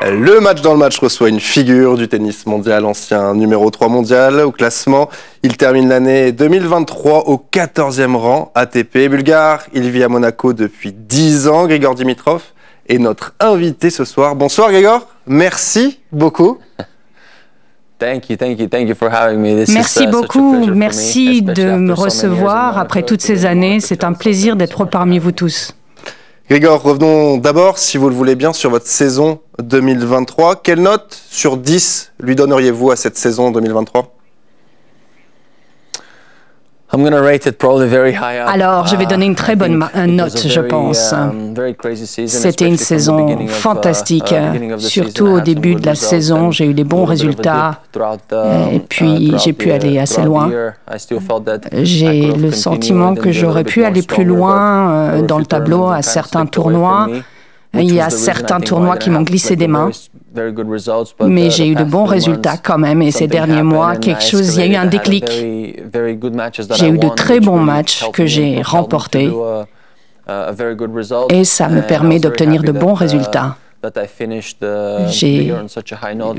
Le match dans le match reçoit une figure du tennis mondial, ancien numéro 3 mondial au classement. Il termine l'année 2023 au 14e rang ATP. Bulgare, il vit à Monaco depuis 10 ans. Grigor Dimitrov est notre invité ce soir. Bonsoir Grigor, merci beaucoup. Merci beaucoup, merci de me recevoir après toutes ces années. C'est un plaisir d'être parmi vous tous. Grigor, revenons d'abord, si vous le voulez bien, sur votre saison 2023. Quelle note sur 10 lui donneriez-vous à cette saison 2023 ? Alors, je vais donner une très bonne note, je pense. C'était une saison fantastique. Surtout au début de la saison, j'ai eu des bons résultats. Et puis, j'ai pu aller assez loin. J'ai le sentiment que j'aurais pu aller plus loin dans le tableau à certains tournois. Il y a certains tournois qui m'ont glissé des mains. Mais j'ai eu de bons résultats quand même, et ces derniers mois, il y a eu un déclic. J'ai eu de très bons matchs que j'ai remportés, et ça me permet d'obtenir de bons résultats. J'ai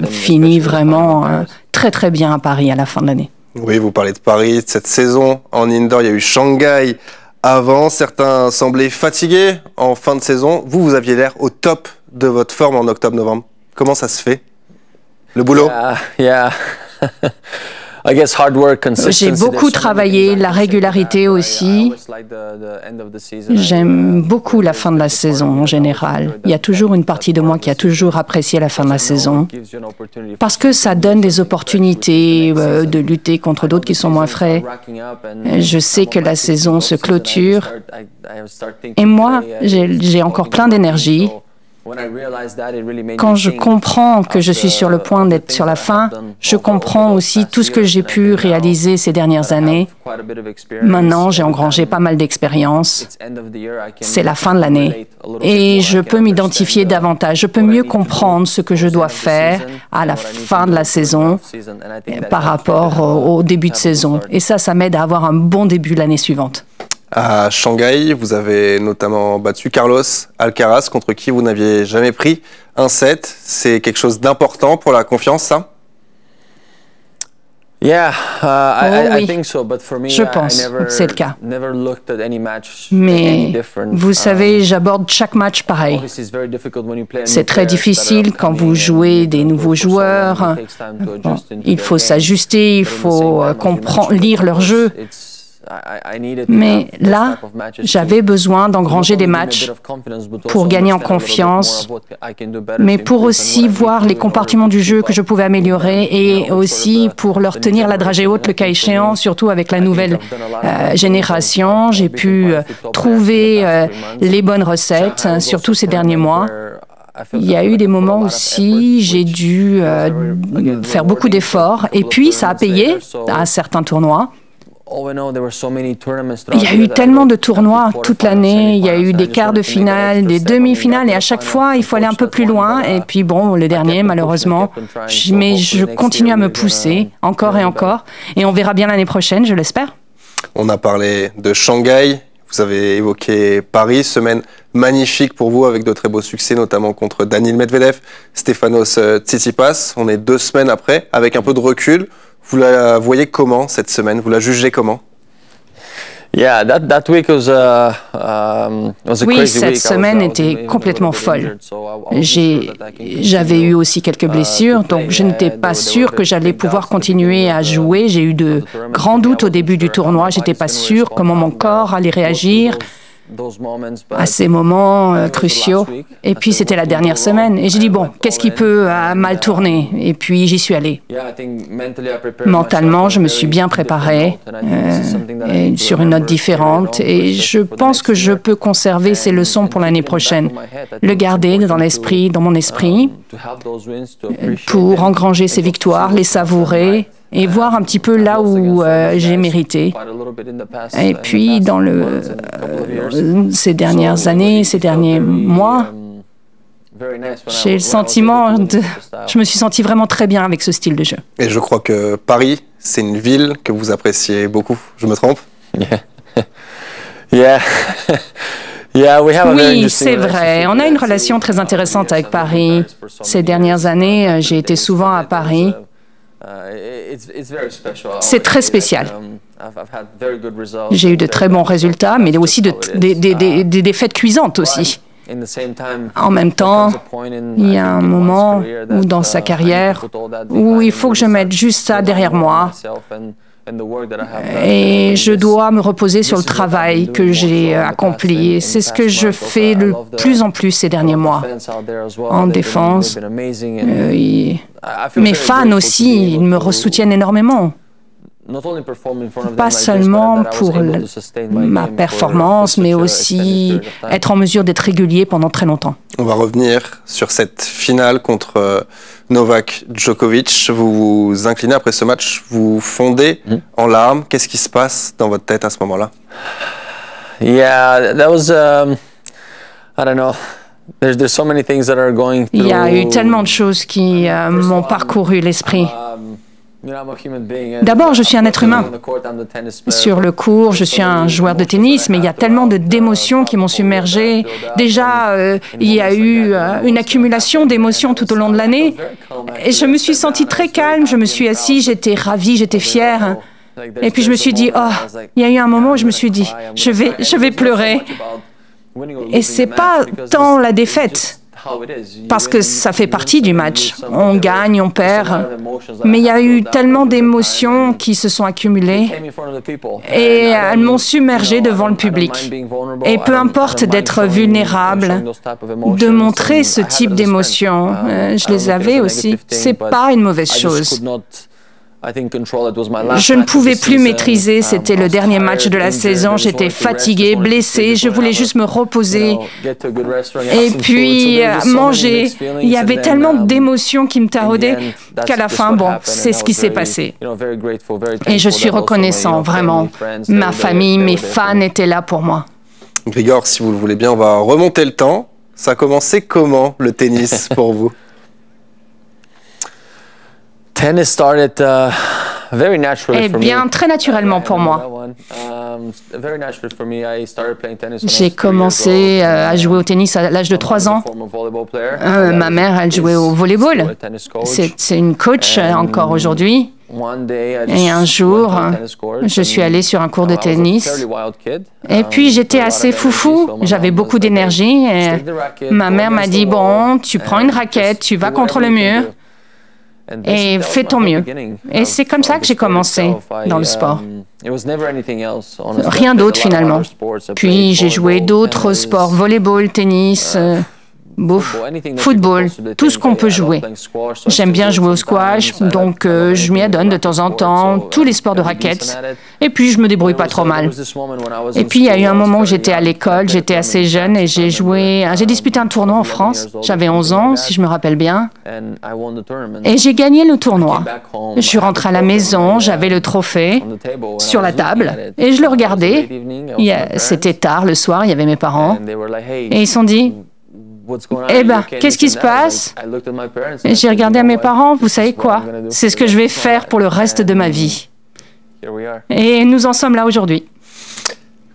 fini vraiment très très bien à Paris à la fin de l'année. Oui, vous parlez de Paris, de cette saison en indoor, il y a eu Shanghai avant, certains semblaient fatigués en fin de saison. Vous aviez l'air au top de votre forme en octobre-novembre. Comment ça se fait? Le boulot? J'ai beaucoup travaillé, la régularité aussi. J'aime beaucoup la fin de la saison en général. Il y a toujours une partie de moi qui a toujours apprécié la fin de la saison parce que ça donne des opportunités de lutter contre d'autres qui sont moins frais. Je sais que la saison se clôture et moi, j'ai encore plein d'énergie. Quand je comprends que je suis sur le point d'être sur la fin, je comprends aussi tout ce que j'ai pu réaliser ces dernières années. Maintenant, j'ai engrangé pas mal d'expérience. C'est la fin de l'année et je peux m'identifier davantage. Je peux mieux comprendre ce que je dois faire à la fin de la saison par rapport au début de saison. Et ça m'aide à avoir un bon début l'année suivante. À Shanghai, vous avez notamment battu Carlos Alcaraz, contre qui vous n'aviez jamais pris un set. C'est quelque chose d'important pour la confiance, ça? Oui, je pense que c'est le cas. Mais vous savez, j'aborde chaque match pareil. C'est très difficile quand vous jouez des nouveaux joueurs. Bon, il faut s'ajuster, il faut lire leur jeu. Mais là, j'avais besoin d'engranger des matchs pour gagner en confiance, mais pour aussi voir les compartiments du jeu que je pouvais améliorer et aussi pour leur tenir la dragée haute le cas échéant, surtout avec la nouvelle génération. J'ai pu trouver les bonnes recettes, surtout ces derniers mois. Il y a eu des moments aussi, j'ai dû faire beaucoup d'efforts et puis ça a payé à certains tournois. Il y a eu tellement de tournois toute l'année, il y a eu des quarts de finale, des demi-finales, et à chaque fois, il faut aller un peu plus loin. Et puis bon, le dernier, malheureusement, mais je continue à me pousser encore et encore, et on verra bien l'année prochaine, je l'espère. On a parlé de Shanghai, vous avez évoqué Paris, semaine magnifique pour vous avec de très beaux succès, notamment contre Daniil Medvedev, Stefanos Tsitsipas. On est 2 semaines après, avec un peu de recul. Vous la voyez comment cette semaine? Vous la jugez comment? Oui, cette semaine était complètement folle. J'avais eu aussi quelques blessures, donc je n'étais pas sûre que j'allais pouvoir continuer à jouer. J'ai eu de grands doutes au début du tournoi. J'étais pas sûre comment mon corps allait réagir à ces moments cruciaux. Et puis c'était la dernière semaine et j'ai dit bon, qu'est-ce qui peut mal tourner? Et puis j'y suis allée. Mentalement, je me suis bien préparée sur une note différente et je pense que je peux conserver ces leçons pour l'année prochaine, le garder dans l'esprit, dans mon esprit, pour engranger ces victoires, les savourer et voir un petit peu là où j'ai mérité. Et puis, dans ces dernières années, ces derniers mois, j'ai le sentiment je me suis sentie vraiment très bien avec ce style de jeu. Et je crois que Paris, c'est une ville que vous appréciez beaucoup. Je me trompe? Oui, c'est vrai. On a une relation très intéressante avec Paris. Ces dernières années, j'ai été souvent à Paris. C'est très spécial. J'ai eu de très bons résultats, mais aussi des défaites cuisantes aussi. En même temps, il y a un moment où dans sa carrière où il faut que je mette juste ça derrière moi et je dois me reposer sur le travail que j'ai accompli. Et c'est ce que je fais de plus en plus ces derniers mois. En défense, mes fans aussi, ils me soutiennent énormément. Pas seulement pour ma performance, mais aussi être en mesure d'être régulier pendant très longtemps. On va revenir sur cette finale contre Novak Djokovic. Vous vous inclinez après ce match, vous fondez en larmes. Qu'est-ce qui se passe dans votre tête à ce moment-là? Yeah, that was, I don't know. There's so many things that are going through. Il y a eu tellement de choses qui m'ont parcouru l'esprit. D'abord, je suis un être humain. Sur le court, je suis un joueur de tennis, mais il y a tellement d'émotions qui m'ont submergé. Déjà, il y a eu une accumulation d'émotions tout au long de l'année. Et je me suis sentie très calme, je me suis assise, j'étais ravie, j'étais fière. Et puis je me suis dit, oh, il y a eu un moment où je me suis dit, je vais pleurer. Et c'est pas tant la défaite, parce que ça fait partie du match. On gagne, on perd. Mais il y a eu tellement d'émotions qui se sont accumulées et elles m'ont submergé devant le public. Et peu importe d'être vulnérable, de montrer ce type d'émotions, je les avais aussi. C'est pas une mauvaise chose. Je ne pouvais plus maîtriser, c'était le dernier match de la saison, j'étais fatiguée, blessée, je voulais juste me reposer et puis manger. Il y avait tellement d'émotions qui me taraudaient qu'à la fin, bon, c'est ce qui s'est passé. Et je suis reconnaissant, vraiment. Ma famille, mes fans étaient là pour moi. Grigor, si vous le voulez bien, on va remonter le temps. Ça a commencé comment, le tennis, pour vous? Eh bien, très naturellement pour moi. J'ai commencé à jouer au tennis à l'âge de 3 ans. Ma mère, elle jouait au volleyball. C'est une coach encore aujourd'hui. Et un jour, je suis allée sur un cours de tennis. Et puis, j'étais assez foufou. J'avais beaucoup d'énergie. Ma mère m'a dit, bon, tu prends une raquette, tu vas contre le mur. Et fais ton mieux. Et c'est comme ça que j'ai commencé dans le sport. Rien d'autre finalement. Puis j'ai joué d'autres sports, volleyball, tennis, football, tout ce qu'on peut jouer. J'aime bien jouer au squash, donc je m'y adonne de temps en temps, tous les sports de raquettes. Et puis je me débrouille pas trop mal. Et puis il y a eu un moment où j'étais à l'école, j'étais assez jeune et j'ai disputé un tournoi en France. J'avais 11 ans, si je me rappelle bien. Et j'ai gagné le tournoi. Je suis rentrée à la maison, j'avais le trophée sur la table et je le regardais. C'était tard le soir, il y avait mes parents. Et ils se sont dit, eh ben, qu'est-ce qui se passe? Et j'ai regardé à mes parents, vous savez quoi? C'est ce que je vais faire pour le reste de ma vie. Et nous en sommes là aujourd'hui.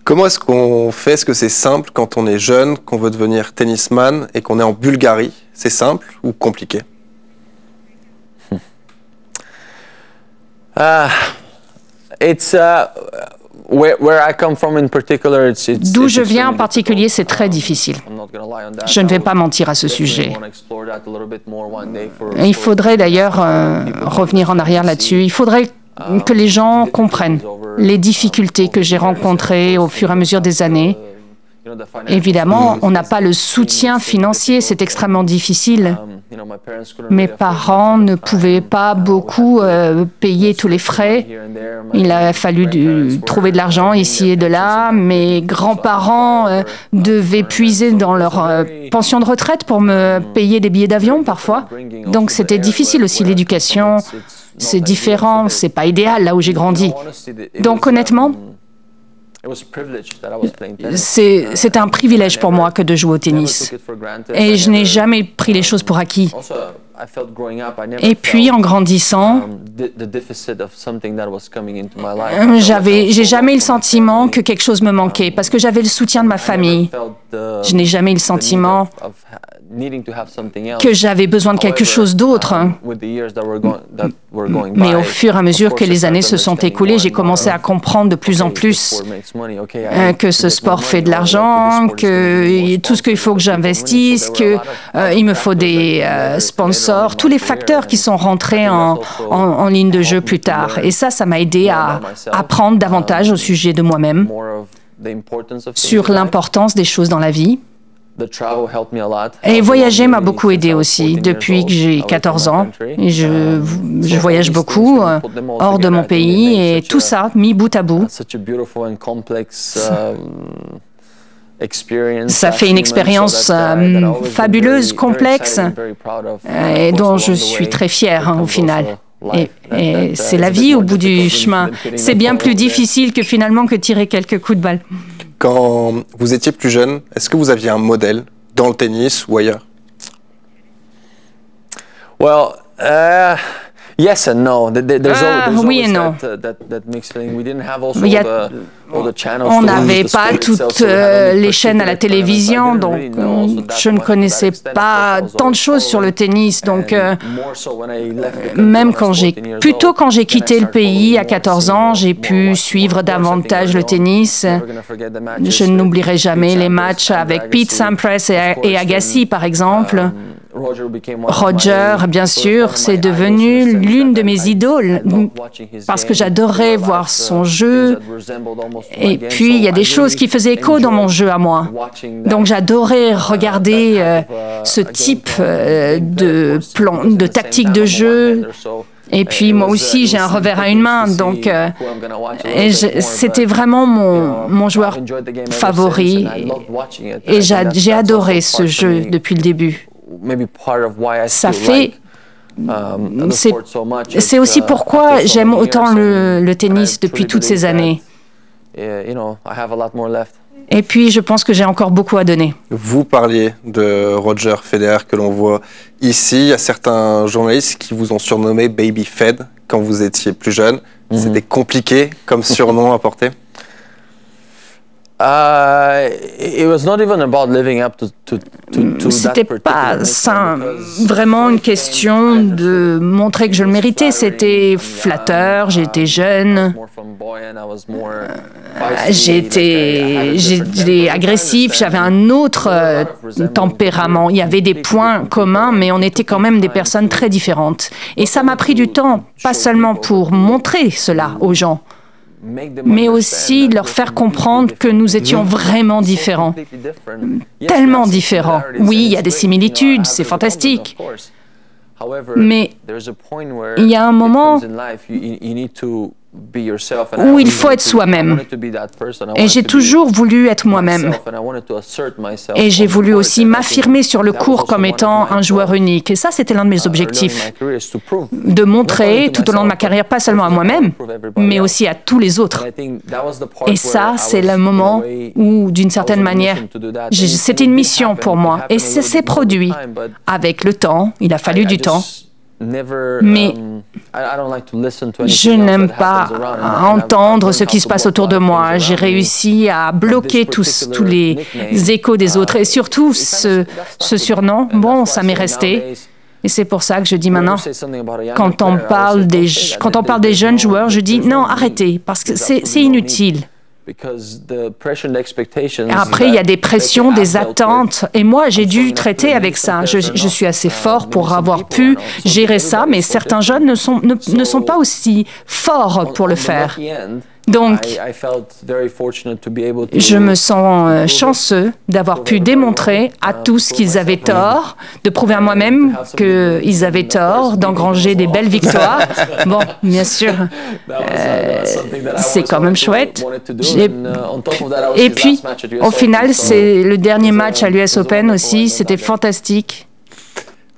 Comment est-ce qu'on fait? Est-ce que c'est simple quand on est jeune, qu'on veut devenir tennisman et qu'on est en Bulgarie? C'est simple ou compliqué? D'où je viens en particulier, c'est très difficile. Je ne vais pas mentir à ce sujet. Il faudrait d'ailleurs revenir en arrière là-dessus. Il faudrait que les gens comprennent les difficultés que j'ai rencontrées au fur et à mesure des années. Évidemment, on n'a pas le soutien financier, c'est extrêmement difficile. Mes parents ne pouvaient pas beaucoup payer tous les frais. Il a fallu trouver de l'argent ici et de là. Mes grands-parents devaient puiser dans leur pension de retraite pour me payer des billets d'avion parfois. Donc c'était difficile aussi, l'éducation. C'est différent, c'est pas idéal là où j'ai grandi. Donc honnêtement, c'est un privilège pour moi que de jouer au tennis. Et je n'ai jamais pris les choses pour acquis. Et puis, en grandissant, j'ai jamais eu le sentiment que quelque chose me manquait, parce que j'avais le soutien de ma famille. Je n'ai jamais eu le sentiment que j'avais besoin de quelque chose d'autre. Mais au fur et à mesure que les années se sont écoulées, j'ai commencé à comprendre de plus en plus que ce sport fait de l'argent, que tout ce qu'il faut que j'investisse, qu'il me faut des sponsors, tous les facteurs qui sont rentrés en ligne de jeu plus tard. Et ça m'a aidé à apprendre davantage au sujet de moi-même, sur l'importance des choses dans la vie. Et voyager m'a beaucoup aidé aussi. Depuis que j'ai 14 ans, je voyage beaucoup hors de mon pays et tout ça, mis bout à bout, ça fait une expérience fabuleuse, complexe et dont je suis très fière au final. Et c'est la vie au bout du chemin. C'est bien plus difficile que finalement que tirer quelques coups de balle. Quand vous étiez plus jeune, est-ce que vous aviez un modèle dans le tennis ou ailleurs? Yes and no. Oui et non. On n'avait pas toutes les chaînes à la télévision, donc je ne connaissais pas tant de choses sur le tennis. Donc, même quand j'ai quitté le pays à 14 ans, j'ai pu suivre davantage le tennis. Je n'oublierai jamais les matchs avec Pete Sampras et Agassi, par exemple. Roger, bien sûr, c'est devenu l'une de mes idoles parce que j'adorais voir son jeu. Et puis, il y a des choses qui faisaient écho dans mon jeu à moi. Donc, j'adorais regarder ce type de tactique de jeu. Et puis, moi aussi, j'ai un revers à une main. Donc, c'était vraiment mon joueur favori. Et j'ai adoré ce jeu depuis le début. Ça fait... C'est aussi pourquoi j'aime autant le tennis depuis toutes ces années. Et puis, je pense que j'ai encore beaucoup à donner. Vous parliez de Roger Federer que l'on voit ici. Il y a certains journalistes qui vous ont surnommé Baby Fed quand vous étiez plus jeune. C'était compliqué comme surnom à porter? C'était pas vraiment une question de montrer que je le méritais. C'était flatteur, j'étais jeune, j'étais agressif, j'avais un autre tempérament. Il y avait des points communs, mais on était quand même des personnes très différentes. Et ça m'a pris du temps, pas seulement pour montrer cela aux gens, mais aussi leur faire comprendre que nous étions vraiment différents. Tellement différents. Oui, il y a des similitudes, c'est fantastique. Mais il y a un moment où il faut être soi-même. Et j'ai toujours voulu être moi-même. Et j'ai voulu aussi m'affirmer sur le court comme étant un joueur unique. Et ça, c'était l'un de mes objectifs. De montrer tout au long de ma carrière, pas seulement à moi-même, mais aussi à tous les autres. Et ça, c'est le moment où, d'une certaine manière, c'était une mission pour moi. Et ça s'est produit avec le temps. Il a fallu du temps. Mais je n'aime pas entendre ce qui se passe autour de moi. J'ai réussi à bloquer tous les échos des autres. Et surtout, ce surnom, bon, ça m'est resté. Et c'est pour ça que je dis maintenant, quand on parle des jeunes joueurs, je dis non, arrêtez, parce que c'est inutile. Après, il y a des pressions, des attentes, et moi, j'ai dû traiter avec ça. Je suis assez fort pour avoir pu gérer ça, mais certains jeunes ne sont pas aussi forts pour le faire. Donc, je me sens chanceux d'avoir pu démontrer à tous qu'ils avaient tort, de prouver à moi-même qu'ils avaient tort, d'engranger des belles victoires. Bon, bien sûr, c'est quand même chouette. Et puis, au final, c'est le dernier match à l'US Open aussi, c'était fantastique.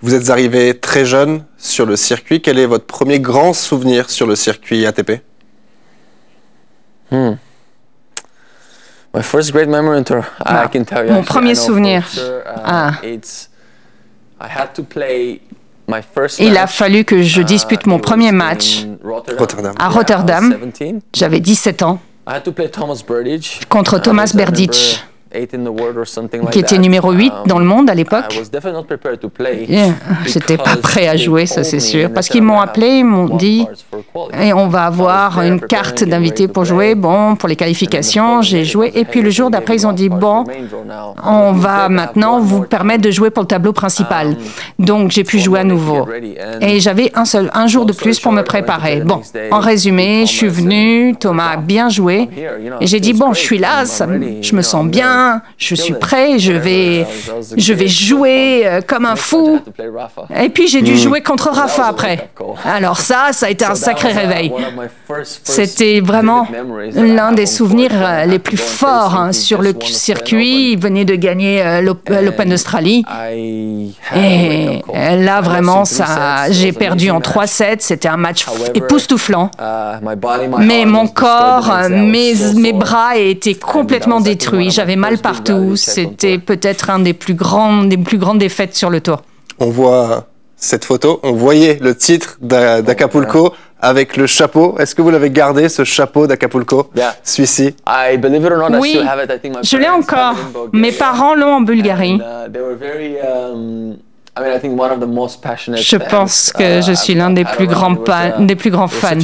Vous êtes arrivé très jeune sur le circuit. Quel est votre premier grand souvenir sur le circuit ATP? Mon premier souvenir. Il a fallu que je dispute mon premier match à Rotterdam. J'avais 17 ans. Contre Thomas Berdych, qui était numéro 8 dans le monde à l'époque. J'étais pas prêt à jouer, ça c'est sûr, parce qu'ils m'ont appelé, ils m'ont dit et on va avoir une carte d'invité pour jouer. Bon, pour les qualifications, j'ai joué et puis le jour d'après ils ont dit bon, on va maintenant vous permettre de jouer pour le tableau principal. Donc j'ai pu jouer à nouveau et j'avais un jour de plus pour me préparer. Bon, en résumé, je suis venu, Thomas a bien joué et j'ai dit bon, je suis là, je me sens bien. Je suis prêt, je vais jouer comme un fou. Et puis j'ai dû jouer contre Rafa après. Alors ça a été un sacré réveil. C'était vraiment l'un des souvenirs les plus forts sur le circuit. Il venait de gagner l'Open d'Australie. Et là vraiment, j'ai perdu en 3-7. C'était un match époustouflant. Mais mon corps, mes bras étaient complètement détruits. J'avais mal partout. C'était peut-être un des plus grandes défaites sur le tour. On voit cette photo. On voyait le titre d'Acapulco avec le chapeau. Est-ce que vous l'avez gardé, ce chapeau d'Acapulco, celui-ci? Oui, je l'ai encore. Mes parents l'ont en Bulgarie. Je pense que je suis l'un des plus grands fans.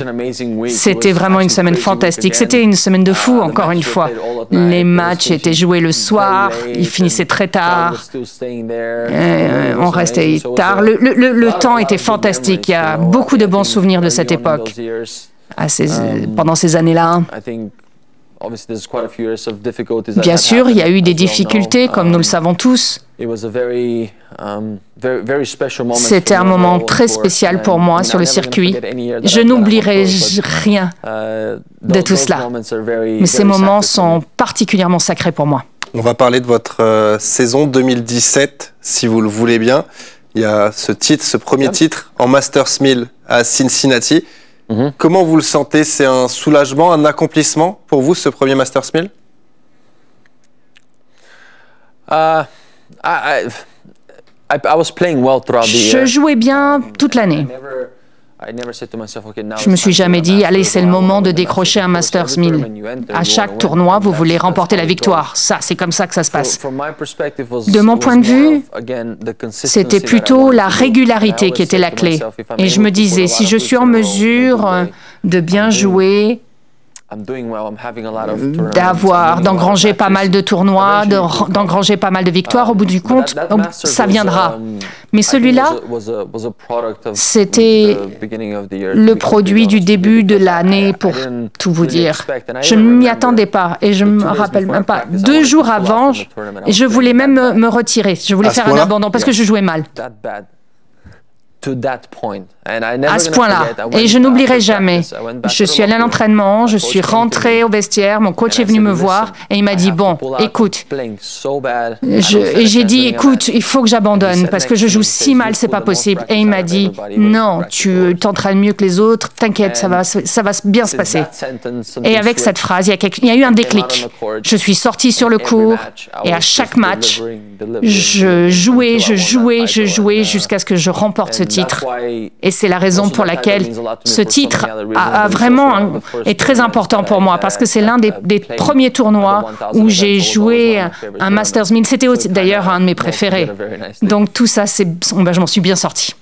C'était vraiment une semaine fantastique. C'était une semaine de fou, encore une fois. Les matchs étaient joués le soir, ils finissaient très tard. On restait tard. Le temps était fantastique. Il y a beaucoup de bons souvenirs de cette époque, pendant ces années-là. Bien sûr, il y a eu des difficultés, comme nous le savons tous. C'était un moment très spécial pour moi sur le circuit. Je n'oublierai rien de tout cela. Mais ces moments sont particulièrement sacrés pour moi. On va parler de votre saison 2017, si vous le voulez bien. Il y a ce premier titre en Masters 1000 à Cincinnati. Comment vous le sentez? C'est un soulagement, un accomplissement pour vous, ce premier Masters 1000? Je jouais bien toute l'année. Je me suis jamais dit, allez, c'est le moment de décrocher un Masters 1000. À chaque tournoi, vous voulez remporter la victoire. Ça, c'est comme ça que ça se passe. De mon point de vue, c'était plutôt la régularité qui était la clé. Et je me disais, si je suis en mesure de bien jouer, d'engranger pas mal de tournois, d'engranger pas mal de victoires, au bout du compte, ça viendra. Mais celui-là, c'était le produit du début de l'année, pour tout vous dire. Je ne m'y attendais pas et je ne me rappelle même pas. 2 jours avant, je voulais même me retirer. Je voulais faire un abandon parce que je jouais mal. À ce point-là. Et je n'oublierai jamais. Je suis allé à l'entraînement, je suis rentré au vestiaire, mon coach est venu me voir et il m'a dit, bon, écoute, et j'ai dit, écoute, il faut que j'abandonne parce que je joue si mal, c'est pas possible. Et il m'a dit, non, tu t'entraînes mieux que les autres, t'inquiète, ça va bien se passer. Et avec cette phrase, il y a eu un déclic. Je suis sorti sur le court et à chaque match, je jouais jusqu'à ce que je remporte ce titre. Et c'est la raison pour laquelle ce titre est très important pour moi, parce que c'est l'un des premiers tournois où j'ai joué un Masters 1000. C'était d'ailleurs un de mes préférés. Donc tout ça, je m'en suis bien sorti.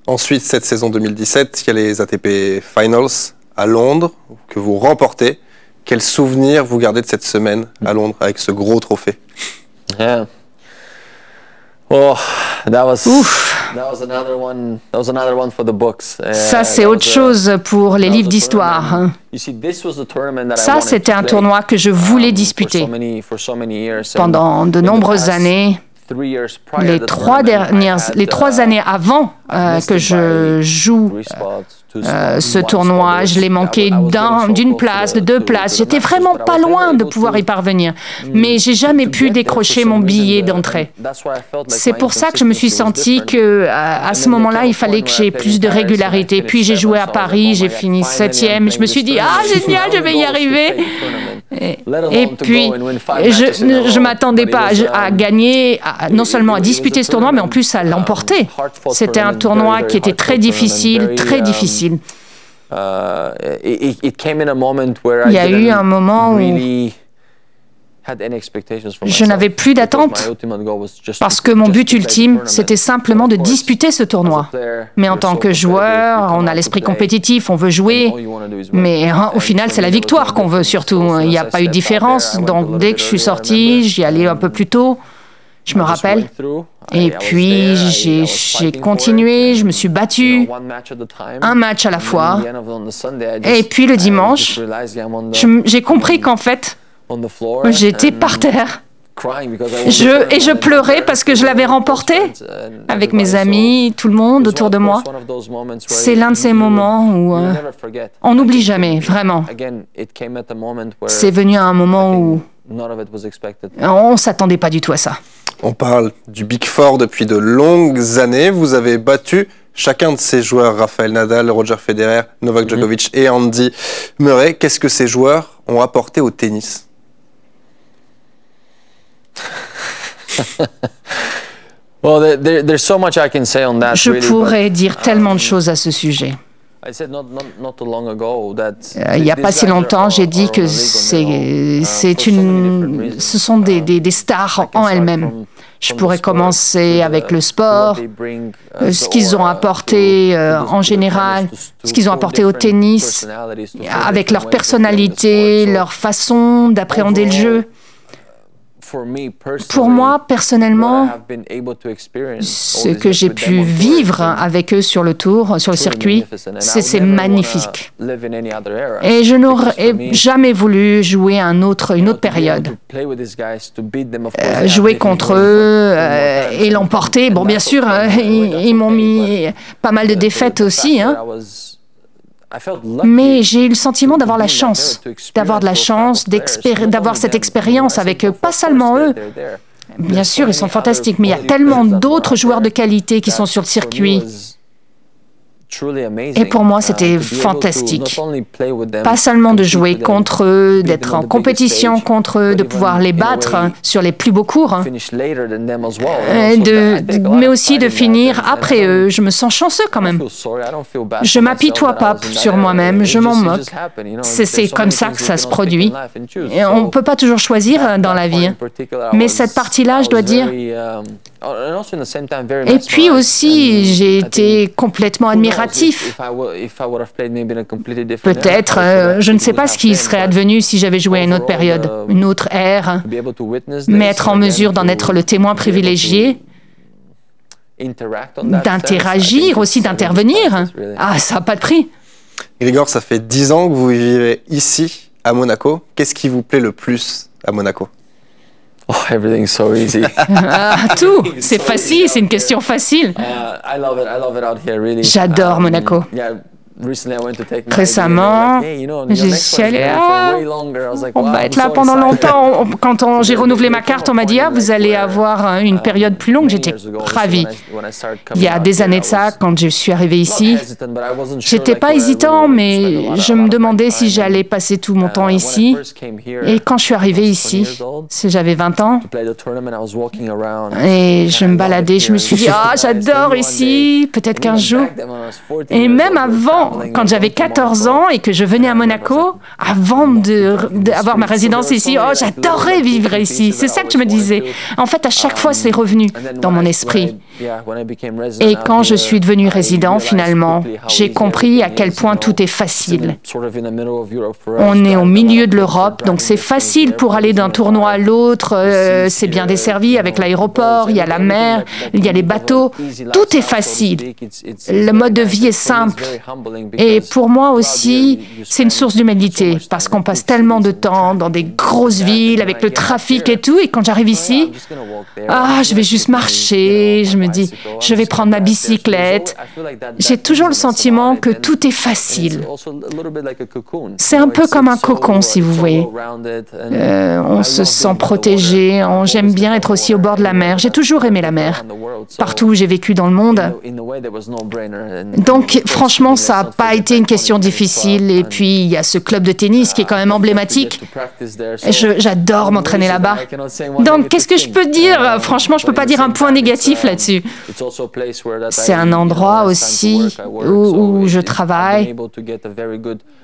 Ensuite, cette saison 2017, il y a les ATP Finals à Londres que vous remportez. Quel souvenir vous gardez de cette semaine à Londres avec ce gros trophée? Ça, c'est autre chose pour les livres d'histoire. Ça, c'était un tournoi que je voulais disputer pendant de nombreuses années. Les 3 années avant que je joue ce tournoi, je l'ai manqué d'une place, de 2 places. J'étais vraiment pas loin de pouvoir y parvenir, mais j'ai jamais pu décrocher mon billet d'entrée. C'est pour ça que je me suis sentie que à ce moment-là, il fallait que j'ai plus de régularité. Puis j'ai joué à Paris, j'ai fini 7e. Je me suis dit, ah génial, je vais y arriver. Et puis je m'attendais pas à gagner, non seulement à disputer ce tournoi, mais en plus à l'emporter. C'était un tournoi qui était très difficile, très difficile. Il y a eu un moment où je n'avais plus d'attente parce que mon but ultime, c'était simplement de disputer ce tournoi. Mais en tant que joueur, on a l'esprit compétitif, on veut jouer, mais au final, c'est la victoire qu'on veut surtout. Il n'y a pas eu de différence, donc dès que je suis sorti, j'y allais un peu plus tôt, je me rappelle. Et puis, j'ai continué, je me suis battu, un match à la fois. Et puis, le dimanche, j'ai compris qu'en fait, j'étais par terre. Je pleurais parce que je l'avais remporté avec mes amis, tout le monde autour de moi. C'est l'un de ces moments où on n'oublie jamais, vraiment. C'est venu à un moment où on ne s'attendait pas du tout à ça. On parle du Big Four depuis de longues années. Vous avez battu chacun de ces joueurs, Rafael Nadal, Roger Federer, Novak Djokovic et Andy Murray. Qu'est-ce que ces joueurs ont apporté au tennis ? Je pourrais dire tellement de choses à ce sujet. Il n'y a pas si longtemps, j'ai dit que ce sont des stars en elles-mêmes. Je pourrais commencer avec le sport, ce qu'ils ont apporté en général, ce qu'ils ont apporté au tennis, avec leur personnalité, leur façon d'appréhender le jeu. Pour moi, personnellement, ce que j'ai pu vivre avec eux sur le tour, sur le circuit, c'est magnifique. Et je n'aurais jamais voulu jouer à une autre période. Jouer contre eux et l'emporter. Bon, bien sûr, ils m'ont mis pas mal de défaites aussi, hein. Mais j'ai eu le sentiment d'avoir la chance, d'avoir cette expérience avec eux, pas seulement eux. Bien sûr, ils sont fantastiques, mais il y a tellement d'autres joueurs de qualité qui sont sur le circuit. Et pour moi, c'était fantastique. Pas seulement de jouer contre eux, d'être en compétition contre eux, de pouvoir les battre sur les plus beaux cours, mais aussi de finir après eux. Je me sens chanceux quand même. Je m'apitoie pas sur moi-même, je m'en moque. C'est comme ça que ça se produit. Et on ne peut pas toujours choisir dans la vie. Mais cette partie-là, je dois dire... Et puis aussi, j'ai été complètement admiratif. Peut-être, je ne sais pas ce qui serait advenu si j'avais joué à une autre période, une autre ère, mais être en mesure d'en être le témoin privilégié, d'interagir, aussi d'intervenir, ça n'a pas de prix. Grigor, ça fait 10 ans que vous vivez ici, à Monaco. Qu'est-ce qui vous plaît le plus à Monaco ? Oh, everything's so easy. Tout, c'est facile, c'est une question facile. J'adore Monaco. Récemment, j'y suis allée, on va être là pendant longtemps. Quand j'ai renouvelé ma carte, on m'a dit, vous allez avoir une période plus longue. J'étais ravie. Il y a des années de ça, quand je suis arrivée ici, j'étais pas hésitant, mais je me demandais si j'allais passer tout mon temps ici. Et quand je suis arrivée ici, j'avais 20 ans, et je me baladais, je me suis dit, j'adore ici, peut-être qu'un jour. Et même avant, quand j'avais 14 ans et que je venais à Monaco, avant d'avoir ma résidence ici, j'adorerais vivre ici. C'est ça que je me disais. En fait, à chaque fois, c'est revenu dans mon esprit. Et quand je suis devenu résident, finalement, j'ai compris à quel point tout est facile. On est au milieu de l'Europe, donc c'est facile pour aller d'un tournoi à l'autre. C'est bien desservi avec l'aéroport, il y a la mer, il y a les bateaux. Tout est facile. Le mode de vie est simple. Et pour moi aussi, c'est une source d'humilité, parce qu'on passe tellement de temps dans des grosses villes, avec le trafic et tout, et quand j'arrive ici, je vais juste marcher, je me dis, je vais prendre ma bicyclette. J'ai toujours le sentiment que tout est facile. C'est un peu comme un cocon, si vous voyez. On se sent protégé, j'aime bien être aussi au bord de la mer. J'ai toujours aimé la mer. partout où j'ai vécu dans le monde. Donc franchement, ça n'a pas été une question difficile. Et puis, il y a ce club de tennis qui est quand même emblématique. J'adore m'entraîner là-bas. Donc, qu'est-ce que je peux dire? Franchement, je ne peux pas dire un point négatif là-dessus. C'est un endroit aussi où je travaille.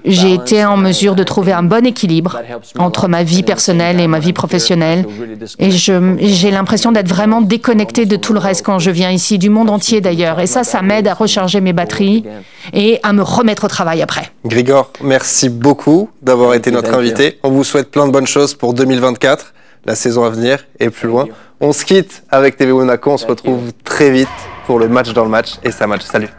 J'ai été en mesure de trouver un bon équilibre entre ma vie personnelle et ma vie professionnelle. Et j'ai l'impression d'être vraiment déconnectée de tout le reste quand je viens ici, du monde entier d'ailleurs. Et ça m'aide à recharger mes batteries et à me remettre au travail après. Grigor, merci beaucoup d'avoir été notre invité. On vous souhaite plein de bonnes choses pour 2024, la saison à venir et plus loin. On se quitte avec TV Monaco, on se retrouve très vite pour le match dans le match et ça match. Salut.